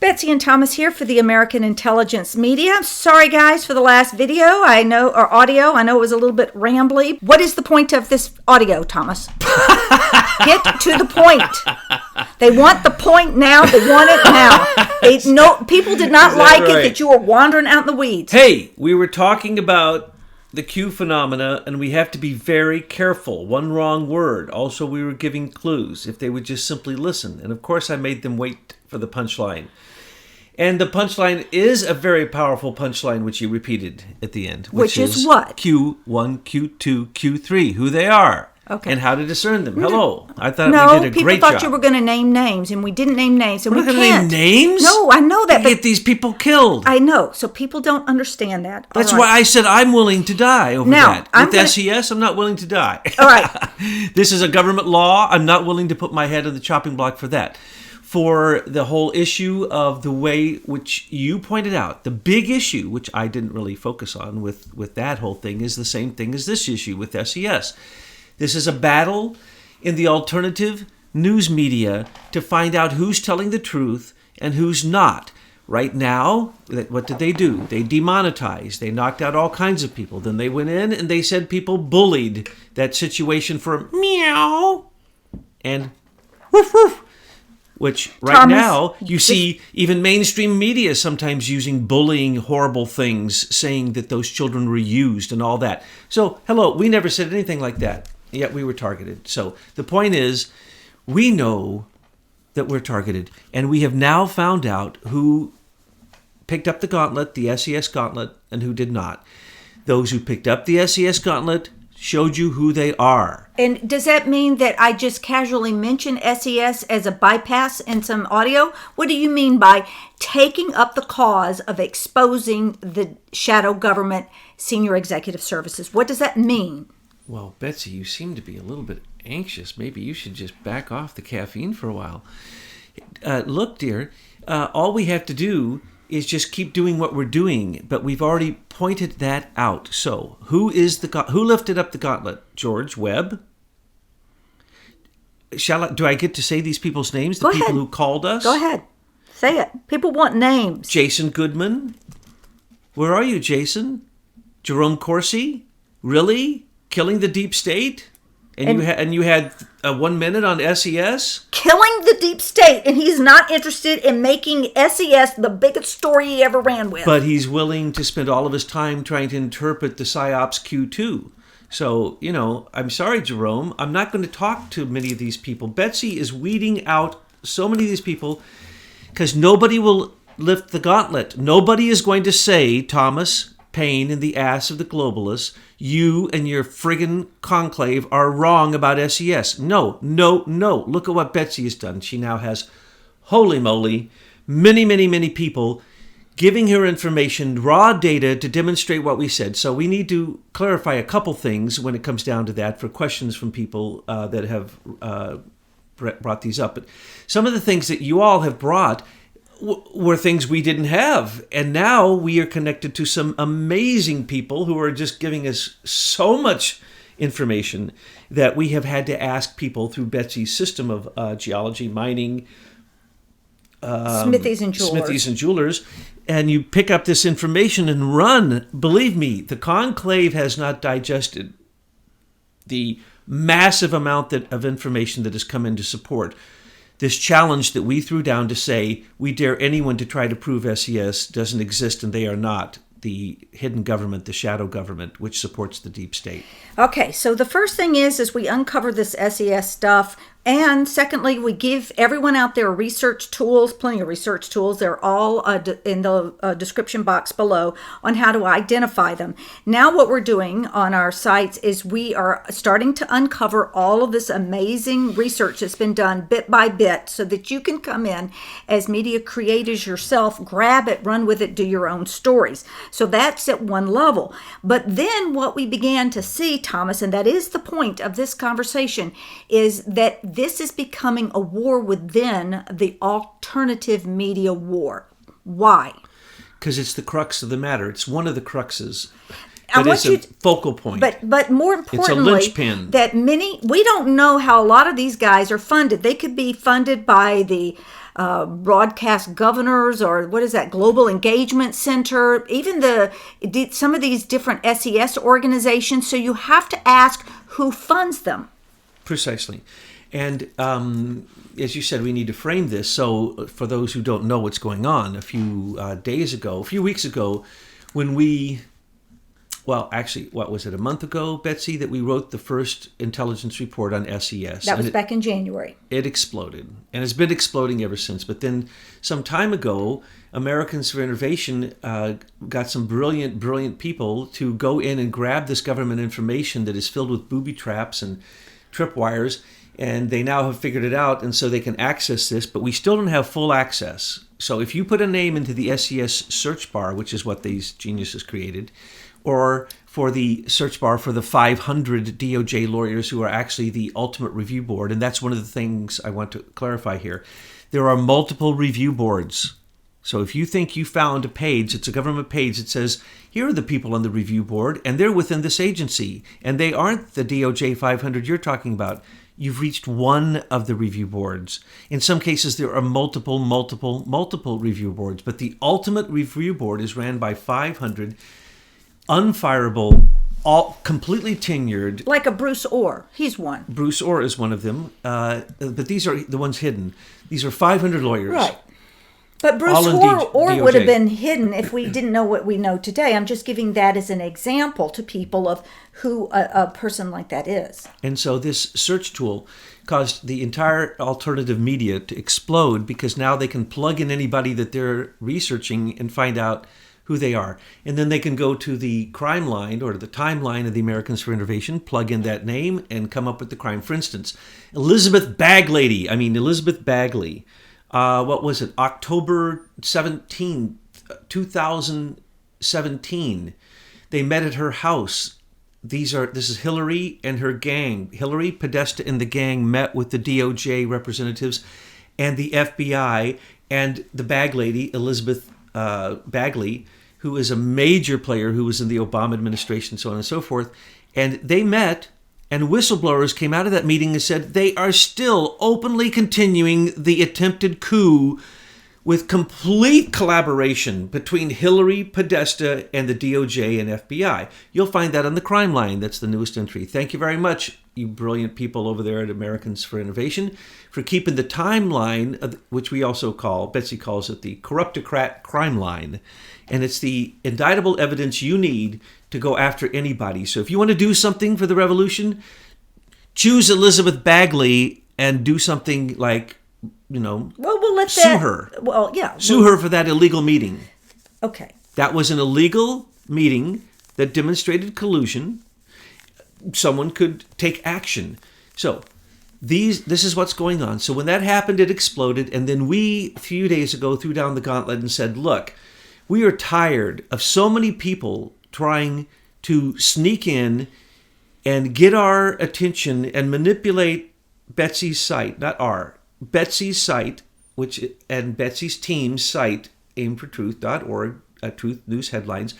Betsy and Thomas here for the American Intelligence Media. Sorry guys for the last video, or audio. I know it was a little bit rambly. What is the point of this audio, Thomas? Get to the point. They want the point now. They want it now. People did not like it that you were wandering out in the weeds. Hey, we were talking about the Q phenomena, and we have to be very careful. One wrong word. Also, we were giving clues if they would just simply listen. And of course, I made them wait for the punchline. And the punchline is a very powerful punchline, which you repeated at the end. Which is what? Q1, Q2, Q3, who they are. Okay. And how to discern them. Hello. I thought we did a great job. No, people thought you were going to name names, and we didn't name names, and we're we can't. We're going to name names? No, I know that. We get these people killed. I know, so people don't understand that. That's why I said I'm willing to die over that. With SES, I'm not willing to die. All right. This is a government law. I'm not willing to put my head on the chopping block for that. For the whole issue of the way which you pointed out, the big issue, which I didn't really focus on with that whole thing, is the same thing as this issue with SES. This is a battle in the alternative news media to find out who's telling the truth and who's not. Right now, what did they do? They demonetized. They knocked out all kinds of people. Then they went in and they said people bullied that situation for meow and woof woof. Which right Thomas, now you see even mainstream media sometimes using bullying horrible things, saying that those children were used and all that. So, hello, we never said anything like that, yet we were targeted. So the point is, we know that we're targeted, and we have now found out who picked up the gauntlet, the SES gauntlet, and who did not. Those who picked up the SES gauntlet showed you who they are. And does that mean that I just casually mention SES as a bypass in some audio? What do you mean by taking up the cause of exposing the shadow government senior executive services? What does that mean? Well, Betsy, you seem to be a little bit anxious. Maybe you should just back off the caffeine for a while. Look, dear, all we have to do is just keep doing what we're doing, but we've already pointed that out. So, who lifted up the gauntlet? George Webb? Do I get to say these people's names? The people who called us? Go ahead. Say it. People want names. Jason Goodman? Where are you, Jason? Jerome Corsi? Really? Killing the deep state? And you had 1 minute on SES? Killing the deep state, and he's not interested in making SES the biggest story he ever ran with. But he's willing to spend all of his time trying to interpret the PSYOPs Q2. So, I'm sorry, Jerome, I'm not going to talk to many of these people. Betsy is weeding out so many of these people because nobody will lift the gauntlet. Nobody is going to say, Thomas Paine in the ass of the globalists, you and your friggin' conclave are wrong about SES. No. Look at what Betsy has done. She now has, holy moly, many people giving her information, raw data to demonstrate what we said. So we need to clarify a couple things when it comes down to that for questions from people that have brought these up. But some of the things that you all have brought were things we didn't have. And now we are connected to some amazing people who are just giving us so much information that we have had to ask people through Betsy's system of geology, mining, Smithies and Jewelers. And you pick up this information and run. Believe me, the conclave has not digested the massive amount of information that has come in to support this challenge that we threw down to say we dare anyone to try to prove SES doesn't exist and they are not the hidden government, the shadow government, which supports the deep state. Okay, so the first thing is we uncover this SES stuff. And secondly, we give everyone out there research tools, plenty of research tools. They're all in the description box below on how to identify them. Now what we're doing on our sites is we are starting to uncover all of this amazing research that's been done bit by bit so that you can come in as media creators yourself, grab it, run with it, do your own stories. So that's at one level. But then what we began to see, Thomas, and that is the point of this conversation, is that this is becoming a war within the alternative media war. Why? Because it's the crux of the matter. It's one of the cruxes. But it's a focal point. But more importantly, linchpin. that we don't know how a lot of these guys are funded. They could be funded by the broadcast governors, or what is that, Global Engagement Center, even some of these different SES organizations. So you have to ask who funds them. Precisely. And as you said, we need to frame this. So for those who don't know what's going on, a few weeks ago, when what was it, a month ago, Betsy, that we wrote the first intelligence report on SES. That was back in January. It exploded, and it's been exploding ever since. But then some time ago, Americans for Innovation got some brilliant people to go in and grab this government information that is filled with booby traps and tripwires, and they now have figured it out, and so they can access this, but we still don't have full access. So if you put a name into the SES search bar, which is what these geniuses created, or for the search bar for the 500 DOJ lawyers who are actually the ultimate review board, and that's one of the things I want to clarify here. There are multiple review boards. So if you think you found a page, it's a government page that says, here are the people on the review board, and they're within this agency, and they aren't the DOJ 500 you're talking about. You've reached one of the review boards. In some cases, there are multiple review boards, but the ultimate review board is ran by 500 unfireable, all completely tenured. Like a Bruce Orr. He's one. Bruce Orr is one of them. But these are the ones hidden. These are 500 lawyers. Right. But Bruce Orr would have been hidden if we didn't know what we know today. I'm just giving that as an example to people of who a person like that is. And so this search tool caused the entire alternative media to explode, because now they can plug in anybody that they're researching and find out who they are. And then they can go to the crime line or the timeline of the Americans for Innovation, plug in that name, and come up with the crime. For instance, Elizabeth Bagley. What was it? October 17th, 2017. They met at her house. This is Hillary and her gang. Hillary Podesta and the gang met with the DOJ representatives and the FBI and the bag lady, Elizabeth Bagley, who is a major player who was in the Obama administration, so on and so forth. And they met, and whistleblowers came out of that meeting and said they are still openly continuing the attempted coup with complete collaboration between Hillary Podesta and the DOJ and FBI. You'll find that on the crime line. That's the newest entry. Thank you very much, you brilliant people over there at Americans for Innovation, for keeping the timeline, which we also call, Betsy calls it the corruptocrat crime line. And it's the indictable evidence you need to go after anybody. So if you want to do something for the revolution, choose Elizabeth Bagley and do something like, sue her. Well, yeah. Sue her for that illegal meeting. Okay. That was an illegal meeting that demonstrated collusion. Someone could take action. So this is what's going on. So when that happened, it exploded. And then we, a few days ago, threw down the gauntlet and said, look, we are tired of so many people trying to sneak in and get our attention and manipulate Betsy's site, Betsy's site, and Betsy's team's site, aimfortruth.org, Truth News Headlines.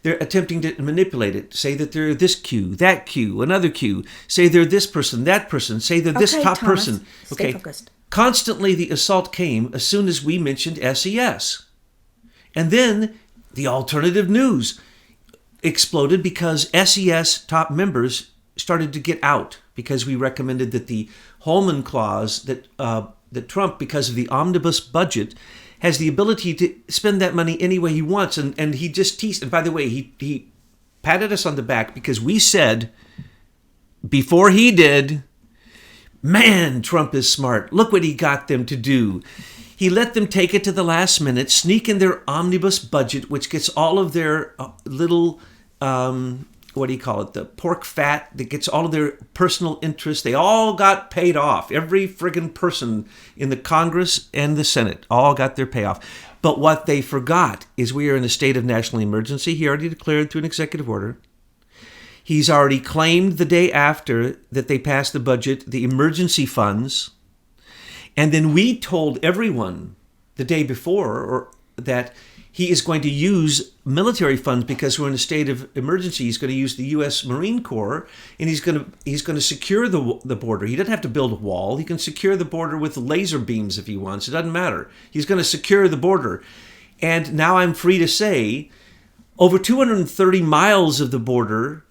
They're attempting to manipulate it. Say that they're this Q, that Q, another Q. Say they're this person, that person. Say they're this top Thomas, person. Stay focused. Constantly the assault came as soon as we mentioned SES. And then the alternative news exploded because SES top members started to get out because we recommended that the Holman Clause that Trump, because of the omnibus budget, has the ability to spend that money any way he wants. And he just teased. And by the way, he patted us on the back because we said before he did, man, Trump is smart. Look what he got them to do. He let them take it to the last minute, sneak in their omnibus budget, which gets all of their little, the pork fat, that gets all of their personal interests. They all got paid off. Every friggin' person in the Congress and the Senate all got their payoff. But what they forgot is we are in a state of national emergency. He already declared through an executive order. He's already claimed the day after that they passed the budget, the emergency funds. And then we told everyone the day before that he is going to use military funds because we're in a state of emergency. He's going to use the U.S. Marine Corps, and he's going to secure the border. He doesn't have to build a wall. He can secure the border with laser beams if he wants. It doesn't matter. He's going to secure the border. And now I'm free to say over 230 miles of the border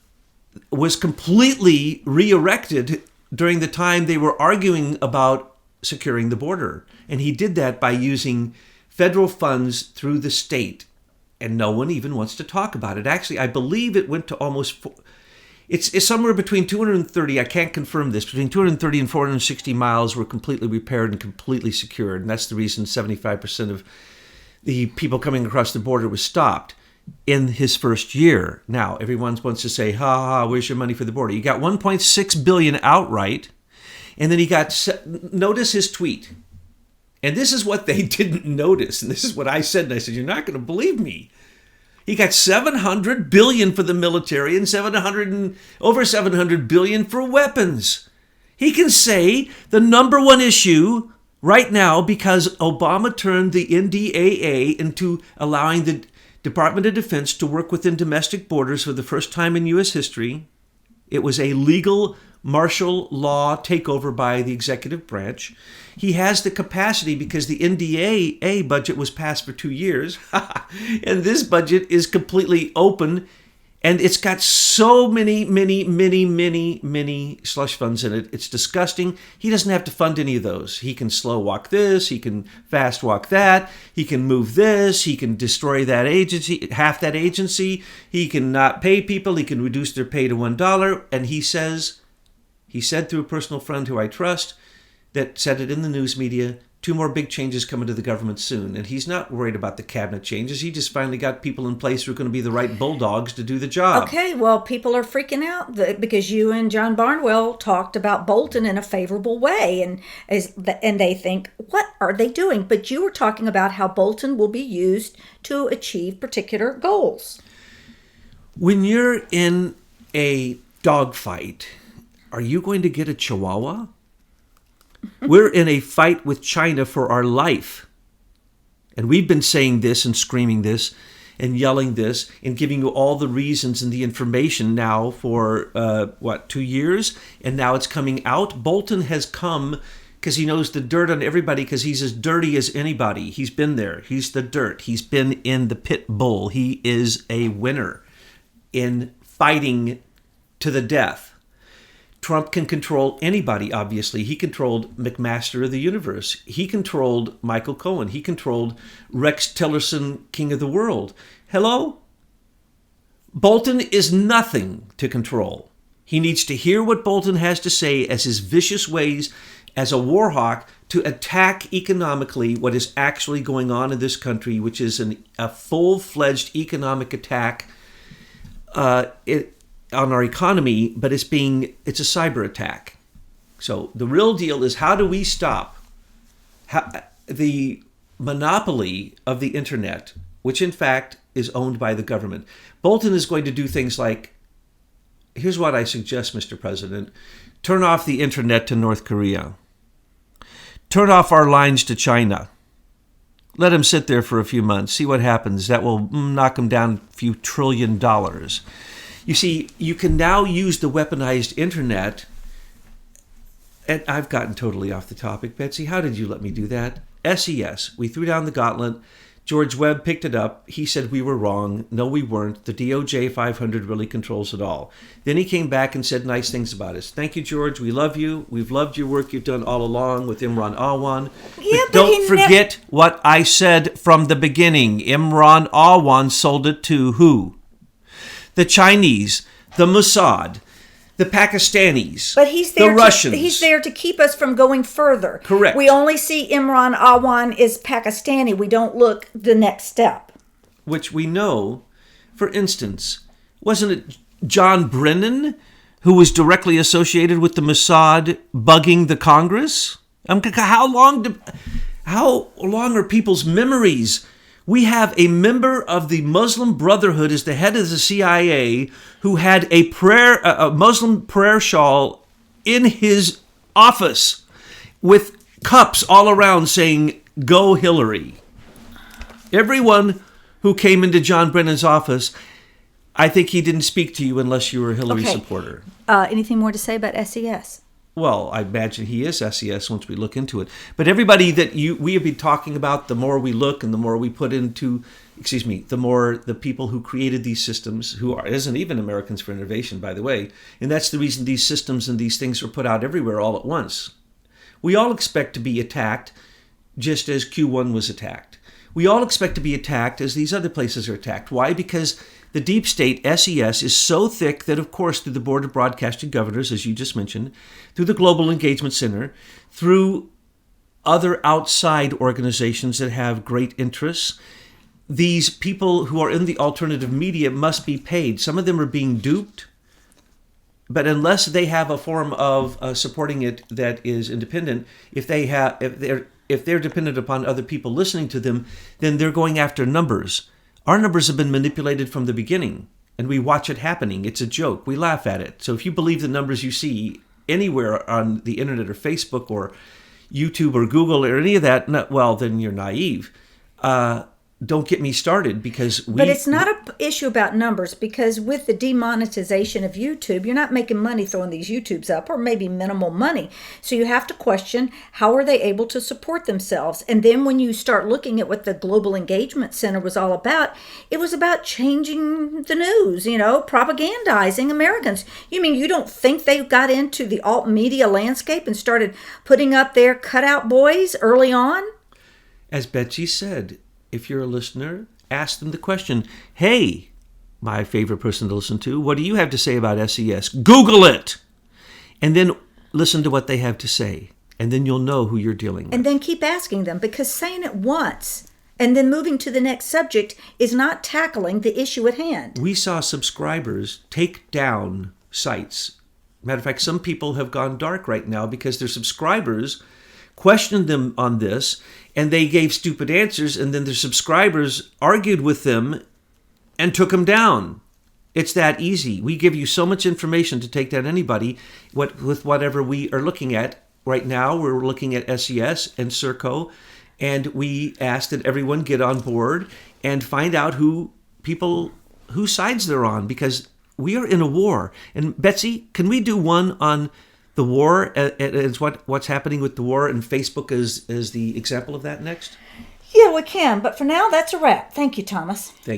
was completely re-erected during the time they were arguing about securing the border. And he did that by using federal funds through the state. And no one even wants to talk about it. Actually, I believe it went to almost... It's somewhere between 230, I can't confirm this, between 230 and 460 miles were completely repaired and completely secured. And that's the reason 75% of the people coming across the border was stopped in his first year. Now, everyone wants to say, ha, where's your money for the border? You got 1.6 billion outright, and then he got, notice his tweet. And this is what they didn't notice, and this is what I said, and I said, you're not going to believe me. He got 700 billion for the military and over 700 billion for weapons. He can say the number one issue right now, because Obama turned the NDAA into allowing the Department of Defense to work within domestic borders for the first time in U.S. history. It was a legal martial law takeover by the executive branch. He has the capacity because the NDAA budget was passed for 2 years. And this budget is completely open. And it's got so many slush funds in it. It's disgusting. He doesn't have to fund any of those. He can slow walk this. He can fast walk that. He can move this. He can destroy that agency, half that agency. He can not pay people. He can reduce their pay to $1. And he said through a personal friend who I trust, that said it in the news media, 2 more big changes coming to the government soon. And he's not worried about the cabinet changes. He just finally got people in place who are going to be the right bulldogs to do the job. Okay, well, people are freaking out because you and John Barnwell talked about Bolton in a favorable way. And they think, what are they doing? But you were talking about how Bolton will be used to achieve particular goals. When you're in a dogfight, are you going to get a chihuahua? We're in a fight with China for our life. And we've been saying this and screaming this and yelling this and giving you all the reasons and the information now for, 2 years? And now it's coming out. Bolton has come because he knows the dirt on everybody because he's as dirty as anybody. He's been there. He's the dirt. He's been in the pit bull. He is a winner in fighting to the death. Trump can control anybody, obviously. He controlled McMaster of the Universe. He controlled Michael Cohen. He controlled Rex Tillerson, King of the World. Hello? Bolton is nothing to control. He needs to hear what Bolton has to say as his vicious ways as a war hawk to attack economically what is actually going on in this country, which is a full-fledged economic attack on our economy, but it's a cyber attack. So the real deal is, how do we stop the monopoly of the internet, which in fact is owned by the government? Bolton is going to do things like, here's what I suggest, Mr. President: turn off the internet to North Korea. Turn off our lines to China. Let him sit there for a few months, see what happens. That will knock him down a few $1 trillion. You see, you can now use the weaponized internet, and I've gotten totally off the topic. Betsy, how did you let me do that? SES, we threw down the gauntlet. George Webb picked it up. He said we were wrong. No, we weren't. The DOJ 500 really controls it all. Then he came back and said nice things about us. Thank you, George. We love you. We've loved your work you've done all along with Imran Awan. Yeah, but don't forget what I said from the beginning. Imran Awan sold it to who? The Chinese, the Mossad, the Pakistanis, but he's there the Russians. He's there to keep us from going further. Correct. We only see Imran Awan is Pakistani. We don't look the next step. Which we know, for instance, wasn't it John Brennan who was directly associated with the Mossad bugging the Congress? How long are people's memories? We have a member of the Muslim Brotherhood as the head of the CIA who had a Muslim prayer shawl in his office with cups all around saying, "Go Hillary." Everyone who came into John Brennan's office, I think he didn't speak to you unless you were a Hillary supporter. Anything more to say about SES? Well, I imagine he is SES once we look into it. But everybody that we have been talking about, the more we look and the more we put into, the more the people who created these systems, isn't even Americans for Innovation, by the way, and that's the reason these systems and these things are put out everywhere all at once. We all expect to be attacked just as Q1 was attacked. We all expect to be attacked as these other places are attacked. Why? Because the deep state, SES, is so thick that, of course, through the Board of Broadcasting Governors, as you just mentioned, through the Global Engagement Center, through other outside organizations that have great interests, these people who are in the alternative media must be paid. Some of them are being duped, but unless they have a form of supporting it that is independent, if they're dependent upon other people listening to them, then they're going after numbers. Our numbers have been manipulated from the beginning, and we watch it happening. It's a joke. We laugh at it. So if you believe the numbers you see anywhere on the internet or Facebook or YouTube or Google or any of that, then you're naive. Don't get me started because But it's not an issue about numbers, because with the demonetization of YouTube, you're not making money throwing these YouTubes up, or maybe minimal money. So you have to question, how are they able to support themselves? And then when you start looking at what the Global Engagement Center was all about, it was about changing the news, propagandizing Americans. You mean you don't think they got into the alt media landscape and started putting up their cutout boys early on? As Betsy said, if you're a listener, ask them the question, hey, my favorite person to listen to, what do you have to say about SES? Google it! And then listen to what they have to say. And then you'll know who you're dealing with. And then keep asking them, because saying it once and then moving to the next subject is not tackling the issue at hand. We saw subscribers take down sites. Matter of fact, some people have gone dark right now because their subscribers questioned them on this, and they gave stupid answers, and then their subscribers argued with them and took them down. It's that easy. We give you so much information to take down anybody with whatever we are looking at. Right now, we're looking at SES and Serco, and we ask that everyone get on board and find out whose sides they're on, because we are in a war. And Betsy, can we do one on the war, is what's happening with the war, and Facebook is the example of that next? Yeah, we can. But for now, that's a wrap. Thank you, Thomas. Thank you.